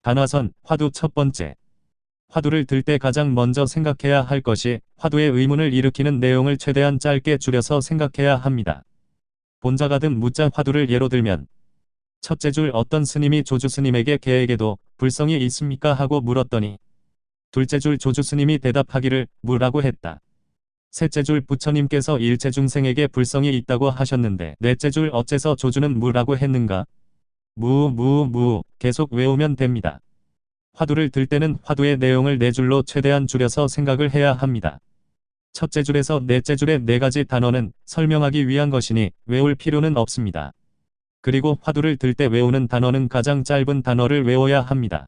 단화선, 화두 첫 번째. 화두를 들 때 가장 먼저 생각해야 할 것이 화두의 의문을 일으키는 내용을 최대한 짧게 줄여서 생각해야 합니다. 본자 가든 무자 화두를 예로 들면 첫째 줄 어떤 스님이 조주 스님에게 계에게도 불성이 있습니까 하고 물었더니 둘째 줄 조주 스님이 대답하기를 무라고 했다. 셋째 줄 부처님께서 일체 중생에게 불성이 있다고 하셨는데 넷째 줄 어째서 조주는 무라고 했는가? 무 계속 외우면 됩니다. 화두를 들 때는 화두의 내용을 네 줄로 최대한 줄여서 생각을 해야 합니다. 첫째 줄에서 넷째 줄의 네 가지 단어는 설명하기 위한 것이니 외울 필요는 없습니다. 그리고 화두를 들 때 외우는 단어는 가장 짧은 단어를 외워야 합니다.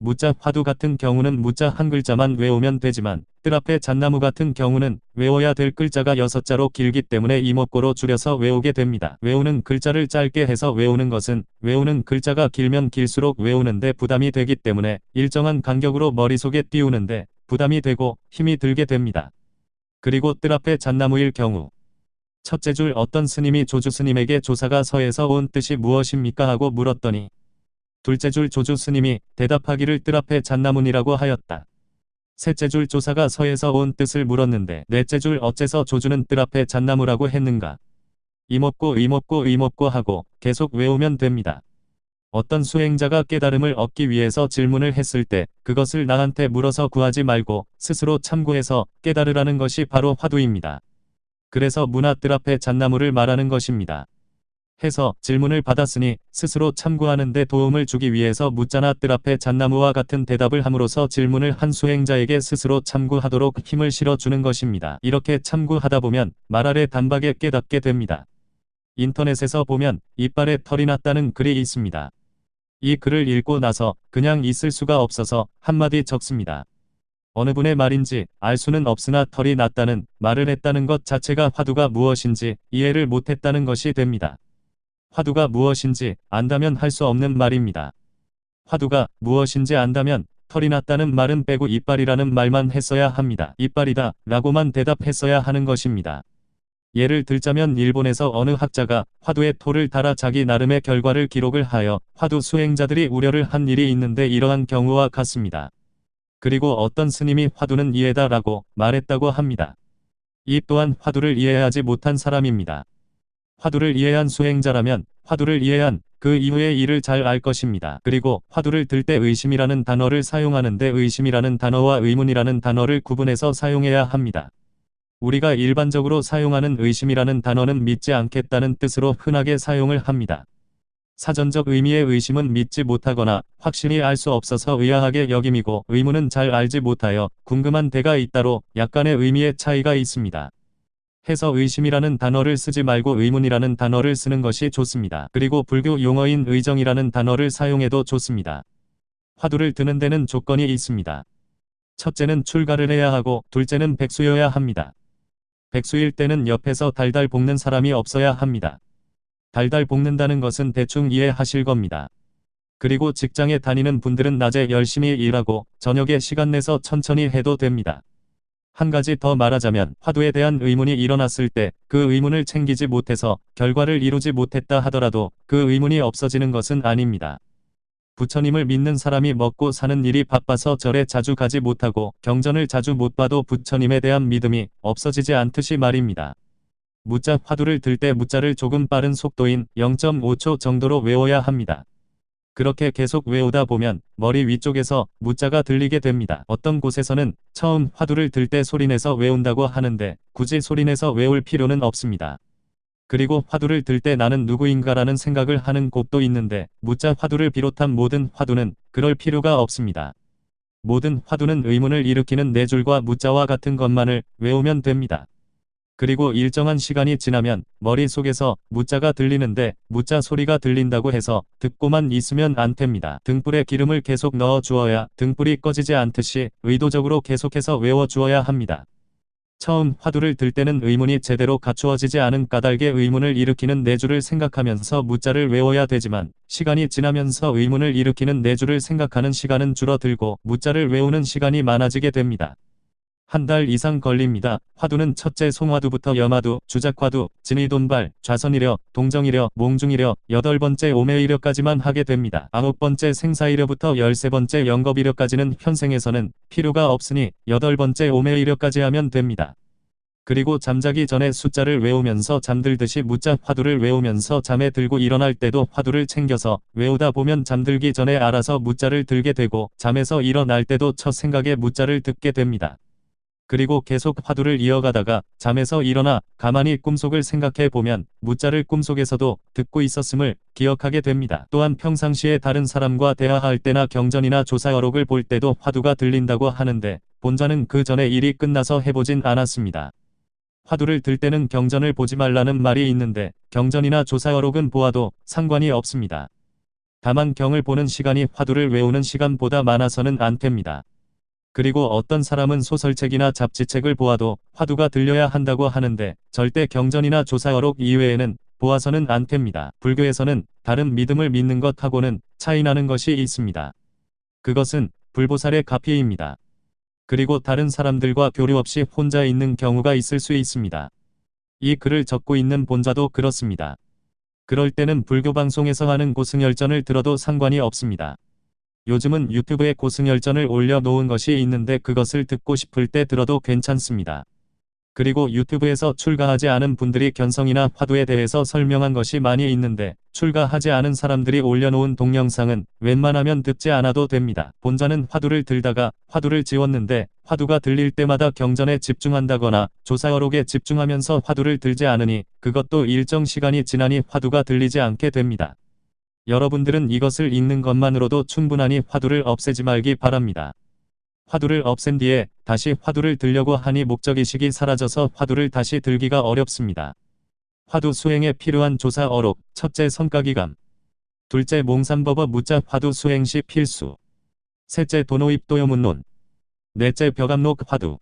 무자 화두 같은 경우는 무자 한 글자만 외우면 되지만 뜰 앞에 잣나무 같은 경우는 외워야 될 글자가 6자로 길기 때문에 이목구로 줄여서 외우게 됩니다. 외우는 글자를 짧게 해서 외우는 것은 외우는 글자가 길면 길수록 외우는데 부담이 되기 때문에 일정한 간격으로 머릿속에 띄우는데 부담이 되고 힘이 들게 됩니다. 그리고 뜰 앞에 잣나무일 경우 첫째 줄 어떤 스님이 조주 스님에게 조사가 서에서 온 뜻이 무엇입니까 하고 물었더니 둘째 줄 조주 스님이 대답하기를 뜰 앞에 잣나무니라고 하였다. 셋째 줄 조사가 서에서 온 뜻을 물었는데 넷째 줄 어째서 조주는 뜰 앞에 잣나무라고 했는가? 이목구 하고 계속 외우면 됩니다. 어떤 수행자가 깨달음을 얻기 위해서 질문을 했을 때 그것을 나한테 물어서 구하지 말고 스스로 참고해서 깨달으라는 것이 바로 화두입니다. 그래서 문화 뜰 앞에 잣나무를 말하는 것입니다. 해서 질문을 받았으니 스스로 참고하는 데 도움을 주기 위해서 묻자나 뜰 앞에 잣나무와 같은 대답을 함으로써 질문을 한 수행자에게 스스로 참고하도록 힘을 실어주는 것입니다. 이렇게 참고하다 보면 말 아래 단박에 깨닫게 됩니다. 인터넷에서 보면 이빨에 털이 났다는 글이 있습니다. 이 글을 읽고 나서 그냥 있을 수가 없어서 한마디 적습니다. 어느 분의 말인지 알 수는 없으나 털이 났다는 말을 했다는 것 자체가 화두가 무엇인지 이해를 못했다는 것이 됩니다. 화두가 무엇인지 안다면 할 수 없는 말입니다. 화두가 무엇인지 안다면 털이 났다는 말은 빼고 이빨이라는 말만 했어야 합니다. 이빨이다 라고만 대답했어야 하는 것입니다. 예를 들자면 일본에서 어느 학자가 화두에 토를 달아 자기 나름의 결과를 기록을 하여 화두 수행자들이 우려를 한 일이 있는데 이러한 경우와 같습니다. 그리고 어떤 스님이 화두는 이해다 라고 말했다고 합니다. 이 또한 화두를 이해하지 못한 사람입니다. 화두를 이해한 수행자라면 화두를 이해한 그 이후의 일을 잘 알 것입니다. 그리고 화두를 들 때 의심이라는 단어를 사용하는데 의심이라는 단어와 의문이라는 단어를 구분해서 사용해야 합니다. 우리가 일반적으로 사용하는 의심이라는 단어는 믿지 않겠다는 뜻으로 흔하게 사용을 합니다. 사전적 의미의 의심은 믿지 못하거나 확실히 알 수 없어서 의아하게 여김이고 의문은 잘 알지 못하여 궁금한 데가 있다로 약간의 의미의 차이가 있습니다. 해서 의심이라는 단어를 쓰지 말고 의문이라는 단어를 쓰는 것이 좋습니다. 그리고 불교 용어인 의정이라는 단어를 사용해도 좋습니다. 화두를 드는 데는 조건이 있습니다. 첫째는 출가를 해야 하고 둘째는 백수여야 합니다. 백수일 때는 옆에서 달달 볶는 사람이 없어야 합니다. 달달 볶는다는 것은 대충 이해하실 겁니다. 그리고 직장에 다니는 분들은 낮에 열심히 일하고 저녁에 시간 내서 천천히 해도 됩니다. 한 가지 더 말하자면 화두에 대한 의문이 일어났을 때 그 의문을 챙기지 못해서 결과를 이루지 못했다 하더라도 그 의문이 없어지는 것은 아닙니다. 부처님을 믿는 사람이 먹고 사는 일이 바빠서 절에 자주 가지 못하고 경전을 자주 못 봐도 부처님에 대한 믿음이 없어지지 않듯이 말입니다. 무자 화두를 들 때 무자를 조금 빠른 속도인 0.5초 정도로 외워야 합니다. 그렇게 계속 외우다 보면 머리 위쪽에서 무자가 들리게 됩니다. 어떤 곳에서는 처음 화두를 들 때 소리내서 외운다고 하는데 굳이 소리내서 외울 필요는 없습니다. 그리고 화두를 들 때 나는 누구인가라는 생각을 하는 곳도 있는데 무자 화두를 비롯한 모든 화두는 그럴 필요가 없습니다. 모든 화두는 의문을 일으키는 네 줄과 무자와 같은 것만을 외우면 됩니다. 그리고 일정한 시간이 지나면 머릿속에서 무자가 들리는데 무자 소리가 들린다고 해서 듣고만 있으면 안 됩니다. 등불에 기름을 계속 넣어 주어야 등불이 꺼지지 않듯이 의도적으로 계속해서 외워 주어야 합니다. 처음 화두를 들 때는 의문이 제대로 갖추어지지 않은 까닭의 의문을 일으키는 네 줄을 생각하면서 무자를 외워야 되지만 시간이 지나면서 의문을 일으키는 네 줄을 생각하는 시간은 줄어들고 무자를 외우는 시간이 많아지게 됩니다. 한 달 이상 걸립니다. 화두는 첫째 송화두부터 염화두, 주작화두, 진의돈발, 좌선이려, 동정이려, 몽중이려, 8번째 오매이려까지만 하게 됩니다. 9번째 생사이려부터 13번째 영겁이려까지는 현생에서는 필요가 없으니 8번째 오매이려까지 하면 됩니다. 그리고 잠자기 전에 숫자를 외우면서 잠들듯이 무자 화두를 외우면서 잠에 들고 일어날 때도 화두를 챙겨서 외우다 보면 잠들기 전에 알아서 무자를 들게 되고 잠에서 일어날 때도 첫 생각에 무자를 듣게 됩니다. 그리고 계속 화두를 이어가다가 잠에서 일어나 가만히 꿈속을 생각해 보면 무자를 꿈속에서도 듣고 있었음을 기억하게 됩니다. 또한 평상시에 다른 사람과 대화할 때나 경전이나 조사어록을 볼 때도 화두가 들린다고 하는데 본자는 그 전에 일이 끝나서 해보진 않았습니다. 화두를 들 때는 경전을 보지 말라는 말이 있는데 경전이나 조사어록은 보아도 상관이 없습니다. 다만 경을 보는 시간이 화두를 외우는 시간보다 많아서는 안 됩니다. 그리고 어떤 사람은 소설책이나 잡지책을 보아도 화두가 들려야 한다고 하는데 절대 경전이나 조사어록 이외에는 보아서는 안 됩니다. 불교에서는 다른 믿음을 믿는 것하고는 차이나는 것이 있습니다. 그것은 불보살의 가피입니다. 그리고 다른 사람들과 교류 없이 혼자 있는 경우가 있을 수 있습니다. 이 글을 적고 있는 본자도 그렇습니다. 그럴 때는 불교 방송에서 하는 고승열전을 들어도 상관이 없습니다. 요즘은 유튜브에 고승열전을 올려놓은 것이 있는데 그것을 듣고 싶을 때 들어도 괜찮습니다. 그리고 유튜브에서 출가하지 않은 분들이 견성이나 화두에 대해서 설명한 것이 많이 있는데 출가하지 않은 사람들이 올려놓은 동영상은 웬만하면 듣지 않아도 됩니다. 본자는 화두를 들다가 화두를 지웠는데 화두가 들릴 때마다 경전에 집중한다거나 조사어록에 집중하면서 화두를 들지 않으니 그것도 일정 시간이 지나니 화두가 들리지 않게 됩니다. 여러분들은 이것을 읽는 것만으로도 충분하니 화두를 없애지 말기 바랍니다. 화두를 없앤 뒤에 다시 화두를 들려고 하니 목적의식이 사라져서 화두를 다시 들기가 어렵습니다. 화두 수행에 필요한 조사 어록, 첫째 성가기감, 둘째 몽산법어 무자 화두 수행 시 필수, 셋째 도노입 도요문론, 넷째 벽암록 화두,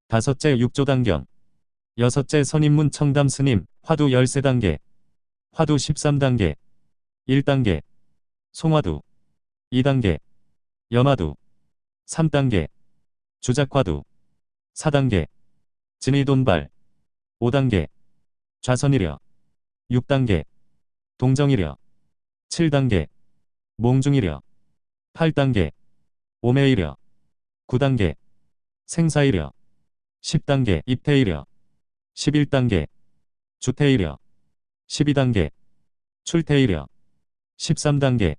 다섯째 육조단경, 여섯째 선입문 청담 스님, 화두 13단계, 화두 13단계, 1단계, 송화두, 2단계, 염화두, 3단계, 주작화두, 4단계, 진의돈발, 5단계, 좌선이려, 6단계, 동정이려, 7단계, 몽중이려, 8단계, 오매이려, 9단계, 생사이려, 10단계, 입퇴이려, 11단계, 주퇴이려, 12단계, 출퇴이려, 13단계,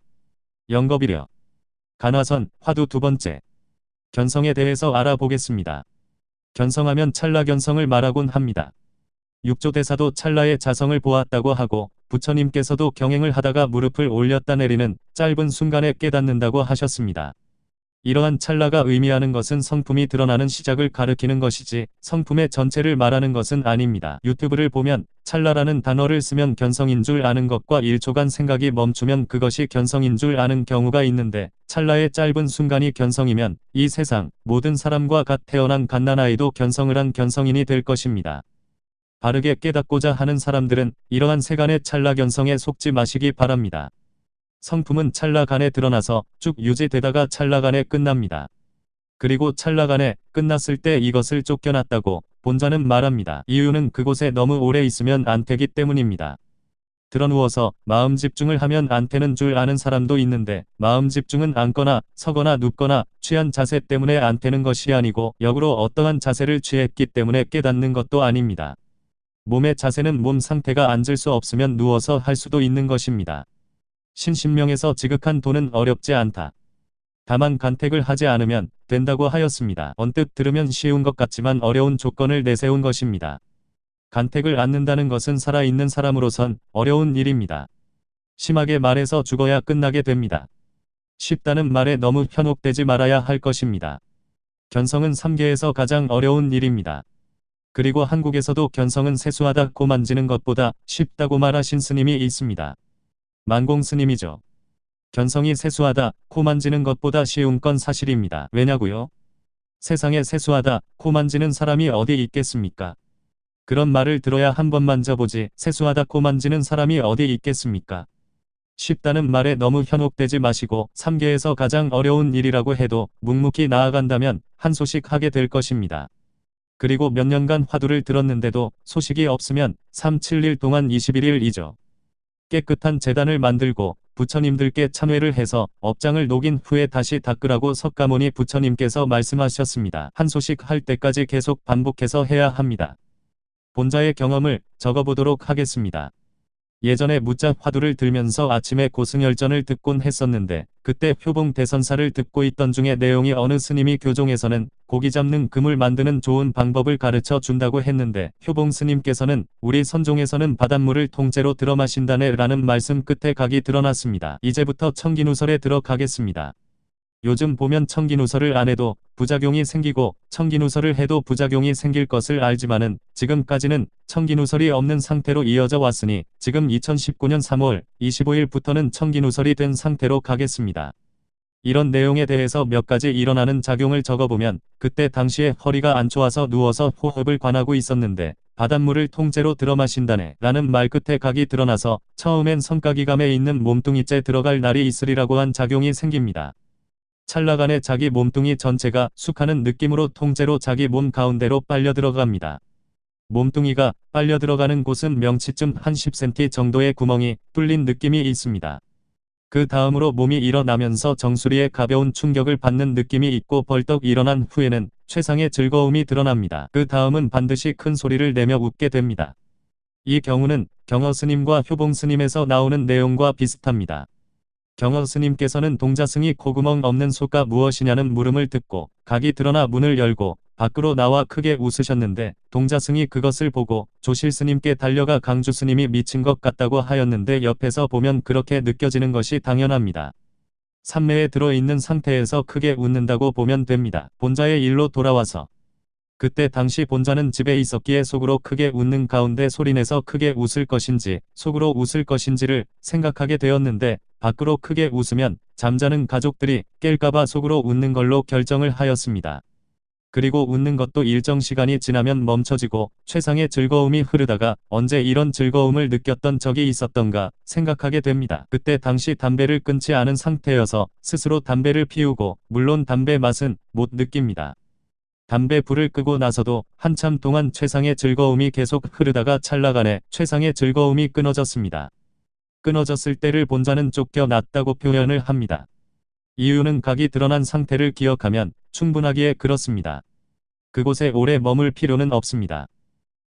영겁이려. 간화선, 화두 두 번째. 견성에 대해서 알아보겠습니다. 견성하면 찰나 견성을 말하곤 합니다. 육조대사도 찰나의 자성을 보았다고 하고 부처님께서도 경행을 하다가 무릎을 올렸다 내리는 짧은 순간에 깨닫는다고 하셨습니다. 이러한 찰나가 의미하는 것은 성품이 드러나는 시작을 가리키는 것이지 성품의 전체를 말하는 것은 아닙니다. 유튜브를 보면 찰나라는 단어를 쓰면 견성인 줄 아는 것과 1초간 생각이 멈추면 그것이 견성인 줄 아는 경우가 있는데 찰나의 짧은 순간이 견성이면 이 세상 모든 사람과 갓 태어난 갓난아이도 견성을 한 견성인이 될 것입니다. 바르게 깨닫고자 하는 사람들은 이러한 세간의 찰나 견성에 속지 마시기 바랍니다. 성품은 찰나간에 드러나서 쭉 유지되다가 찰나간에 끝납니다. 그리고 찰나간에 끝났을 때 이것을 쫓겨났다고 본자는 말합니다. 이유는 그곳에 너무 오래 있으면 안 되기 때문입니다. 드러누워서 마음 집중을 하면 안 되는 줄 아는 사람도 있는데 마음 집중은 앉거나 서거나 눕거나 취한 자세 때문에 안 되는 것이 아니고 역으로 어떠한 자세를 취했기 때문에 깨닫는 것도 아닙니다. 몸의 자세는 몸 상태가 앉을 수 없으면 누워서 할 수도 있는 것입니다. 신신명에서 지극한 도는 어렵지 않다. 다만 간택을 하지 않으면 된다고 하였습니다. 언뜻 들으면 쉬운 것 같지만 어려운 조건을 내세운 것입니다. 간택을 않는다는 것은 살아있는 사람으로선 어려운 일입니다. 심하게 말해서 죽어야 끝나게 됩니다. 쉽다는 말에 너무 현혹되지 말아야 할 것입니다. 견성은 3계에서 가장 어려운 일입니다. 그리고 한국에서도 견성은 세수하다 코 만지는 것보다 쉽다고 말하신 스님이 있습니다. 만공 스님이죠. 견성이 세수하다 코 만지는 것보다 쉬운 건 사실입니다. 왜냐고요? 세상에 세수하다 코 만지는 사람이 어디 있겠습니까? 그런 말을 들어야 한번 만져보지 세수하다 코 만지는 사람이 어디 있겠습니까? 쉽다는 말에 너무 현혹되지 마시고 3계에서 가장 어려운 일이라고 해도 묵묵히 나아간다면 한 소식 하게 될 것입니다. 그리고 몇 년간 화두를 들었는데도 소식이 없으면 3, 7일 동안 21일이죠. 깨끗한 제단을 만들고 부처님들께 참회를 해서 업장을 녹인 후에 다시 닦으라고 석가모니 부처님께서 말씀하셨습니다. 한 소식 할 때까지 계속 반복해서 해야 합니다. 본자의 경험을 적어보도록 하겠습니다. 예전에 무자 화두를 들면서 아침에 고승열전을 듣곤 했었는데 그때 표봉 대선사를 듣고 있던 중에 내용이 어느 스님이 교종에서는 고기 잡는 그물 만드는 좋은 방법을 가르쳐 준다고 했는데 표봉 스님께서는 우리 선종에서는 바닷물을 통째로 들어 마신다네 라는 말씀 끝에 각이 드러났습니다. 이제부터 청기누설에 들어가겠습니다. 요즘 보면 청기누설을 안 해도 부작용이 생기고 청기누설을 해도 부작용이 생길 것을 알지만은 지금까지는 청기누설이 없는 상태로 이어져 왔으니 지금 2019년 3월 25일부터는 청기누설이 된 상태로 가겠습니다. 이런 내용에 대해서 몇 가지 일어나는 작용을 적어보면 그때 당시에 허리가 안 좋아서 누워서 호흡을 관하고 있었는데 바닷물을 통째로 들어 마신다네 라는 말 끝에 각이 드러나서 처음엔 성가기감에 있는 몸뚱이째 들어갈 날이 있으리라고 한 작용이 생깁니다. 찰나간에 자기 몸뚱이 전체가 숙하는 느낌으로 통째로 자기 몸 가운데로 빨려 들어갑니다. 몸뚱이가 빨려 들어가는 곳은 명치쯤 한 10cm 정도의 구멍이 뚫린 느낌이 있습니다. 그 다음으로 몸이 일어나면서 정수리에 가벼운 충격을 받는 느낌이 있고 벌떡 일어난 후에는 최상의 즐거움이 드러납니다. 그 다음은 반드시 큰 소리를 내며 웃게 됩니다. 이 경우는 경허스님과 효봉스님에서 나오는 내용과 비슷합니다. 경허스님께서는 동자승이 코구멍 없는 소가 무엇이냐는 물음을 듣고 각이 드러나 문을 열고 밖으로 나와 크게 웃으셨는데 동자승이 그것을 보고 조실스님께 달려가 강주스님이 미친 것 같다고 하였는데 옆에서 보면 그렇게 느껴지는 것이 당연합니다. 산매에 들어있는 상태에서 크게 웃는다고 보면 됩니다. 본자의 일로 돌아와서 그때 당시 본자는 집에 있었기에 속으로 크게 웃는 가운데 소리내서 크게 웃을 것인지 속으로 웃을 것인지를 생각하게 되었는데 밖으로 크게 웃으면 잠자는 가족들이 깰까봐 속으로 웃는 걸로 결정을 하였습니다. 그리고 웃는 것도 일정 시간이 지나면 멈춰지고 최상의 즐거움이 흐르다가 언제 이런 즐거움을 느꼈던 적이 있었던가 생각하게 됩니다. 그때 당시 담배를 끊지 않은 상태여서 스스로 담배를 피우고 물론 담배 맛은 못 느낍니다. 담배 불을 끄고 나서도 한참 동안 최상의 즐거움이 계속 흐르다가 찰나간에 최상의 즐거움이 끊어졌습니다. 끊어졌을 때를 본자는 쫓겨났다고 표현을 합니다. 이유는 각이 드러난 상태를 기억하면 충분하기에 그렇습니다. 그곳에 오래 머물 필요는 없습니다.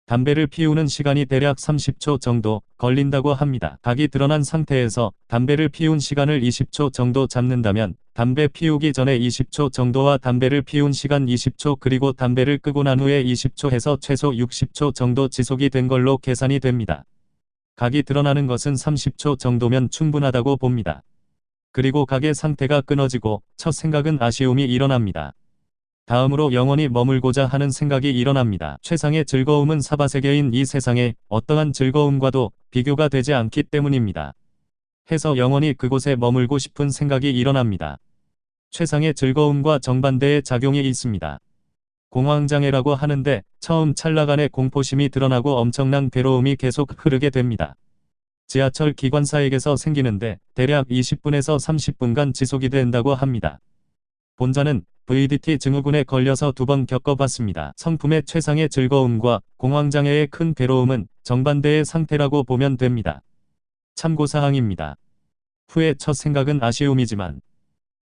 담배를 피우는 시간이 대략 30초 정도 걸린다고 합니다. 각이 드러난 상태에서 담배를 피운 시간을 20초 정도 잡는다면 담배 피우기 전에 20초 정도와 담배를 피운 시간 20초 그리고 담배를 끄고 난 후에 20초 해서 최소 60초 정도 지속이 된 걸로 계산이 됩니다. 각이 드러나는 것은 30초 정도면 충분하다고 봅니다. 그리고 각의 상태가 끊어지고 첫 생각은 아쉬움이 일어납니다. 다음으로 영원히 머물고자 하는 생각이 일어납니다. 최상의 즐거움은 사바세계인 이 세상의 어떠한 즐거움과도 비교가 되지 않기 때문입니다. 해서 영원히 그곳에 머물고 싶은 생각이 일어납니다. 최상의 즐거움과 정반대의 작용이 있습니다. 공황장애라고 하는데 처음 찰나간의 공포심이 드러나고 엄청난 괴로움이 계속 흐르게 됩니다. 지하철 기관사에게서 생기는데 대략 20분에서 30분간 지속이 된다고 합니다. 본자는 VDT 증후군에 걸려서 2번 겪어봤습니다. 성품의 최상의 즐거움과 공황장애의 큰 괴로움은 정반대의 상태라고 보면 됩니다. 참고사항입니다. 후에 첫 생각은 아쉬움이지만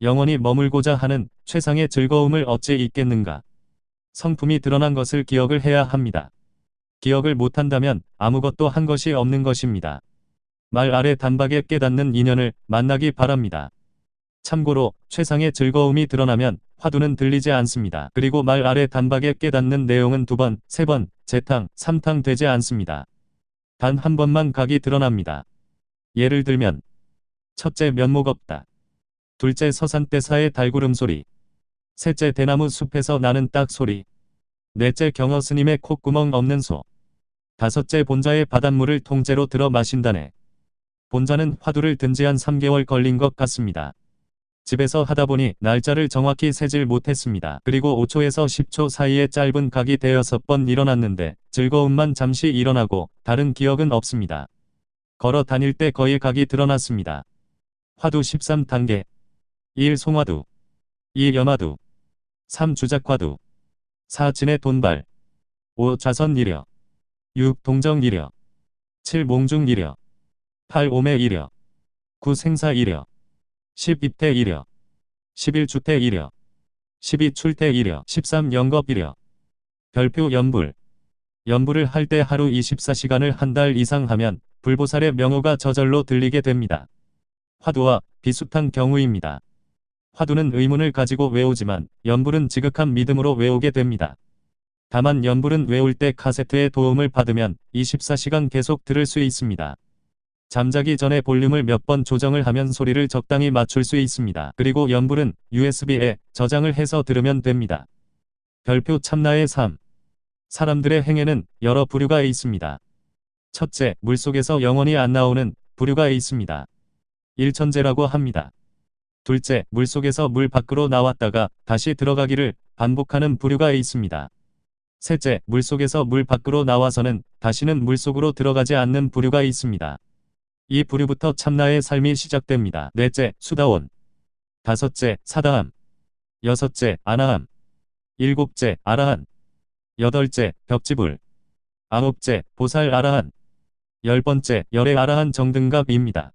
영원히 머물고자 하는 최상의 즐거움을 어찌 있겠는가. 성품이 드러난 것을 기억을 해야 합니다. 기억을 못한다면 아무것도 한 것이 없는 것입니다. 말 아래 단박에 깨닫는 인연을 만나기 바랍니다. 참고로 최상의 즐거움이 드러나면 화두는 들리지 않습니다. 그리고 말 아래 단박에 깨닫는 내용은 2번, 3번, 재탕, 3탕 되지 않습니다. 단 한 번만 각이 드러납니다. 예를 들면 첫째 면목 없다. 둘째 서산대사의 달구름 소리. 셋째 대나무 숲에서 나는 딱 소리. 넷째 경허스님의 콧구멍 없는 소. 다섯째 본자의 바닷물을 통째로 들어 마신다네. 본자는 화두를 든 지 한 3개월 걸린 것 같습니다. 집에서 하다 보니 날짜를 정확히 세질 못했습니다. 그리고 5초에서 10초 사이에 짧은 각이 대여섯 번 일어났는데 즐거움만 잠시 일어나고 다른 기억은 없습니다. 걸어 다닐 때 거의 각이 드러났습니다. 화두 13단계 1. 송화두 2. 염화두 3. 주작화두 4. 진의 돈발 5. 자선이력. 6. 동정이력. 7. 몽중이력. 8. 오매이력. 9. 생사이력. 10. 입태이력. 11. 주태이력. 12. 출태이력. 13. 영겁이력. 별표 연불. 연불을 할 때 하루 24시간을 한 달 이상 하면 불보살의 명호가 저절로 들리게 됩니다. 화두와 비슷한 경우입니다. 화두는 의문을 가지고 외우지만 연불은 지극한 믿음으로 외우게 됩니다. 다만 연불은 외울 때 카세트의 도움을 받으면 24시간 계속 들을 수 있습니다. 잠자기 전에 볼륨을 몇 번 조정을 하면 소리를 적당히 맞출 수 있습니다. 그리고 연불은 USB에 저장을 해서 들으면 됩니다. 별표 참나의 삶. 사람들의 행에는 여러 부류가 있습니다. 첫째, 물속에서 영원히 안 나오는 부류가 있습니다. 일천재라고 합니다. 둘째, 물속에서 물 밖으로 나왔다가 다시 들어가기를 반복하는 부류가 있습니다. 셋째, 물속에서 물 밖으로 나와서는 다시는 물속으로 들어가지 않는 부류가 있습니다. 이 부류부터 참나의 삶이 시작됩니다. 넷째, 수다원. 다섯째, 사다함. 여섯째, 아나함. 일곱째, 아라한. 여덟째, 벽지불. 아홉째, 보살 아라한. 10번째, 열애 아라한 정등갑입니다.